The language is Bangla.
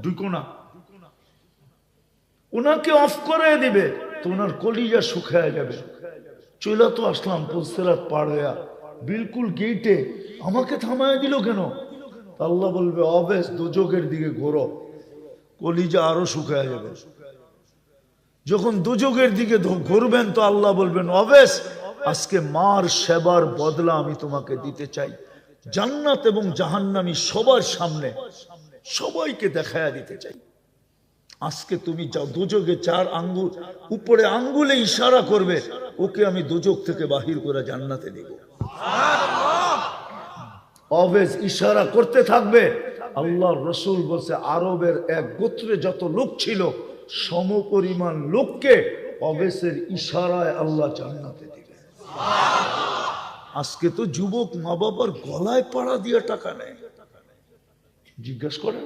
ঢুকো না। ওনাকে অফ করে দিবে তো ওনার কলিজা শুকায় যাবে। চলে তো আসলাম পুলসিরাত পার হইয়া, বিলকুল গেটে আমাকে থামায় দিল কেন? আল্লাহ বলবে অবেশ দুজকের দিকে ঘোরো, কলিজা আরো শুকায় যাবে। যখন দুজকের দিকে ঘুরবেন তো আল্লাহ বলবেন অবেশ আজকে মার সেবার বদলা আমি তোমাকে দিতে চাই। জান্নাত এবং জাহান্নামী সবার সামনে সবাইকে দেখায়া দিতে চাই। আজকে তুমি যাও দুজকে, 4 আঙ্গুল উপরে আঙ্গুলে ইশারা করবে, ওকে আমি দুজক থেকে বাহির করে জান্নাতে দিব। অবেজ ইশারা করতে থাকবে। আল্লাহর রাসূল বলছে আরবের এক গোত্রে যত লোক ছিল সমপরিমাণ লোককে অবেজের ইশারায় আল্লাহ জান্নাতে দিবে। আজকে তো যুবক মা বাবার গলায় পাড়া দিয়ে টাকা নেয়। জিজ্ঞেস করেন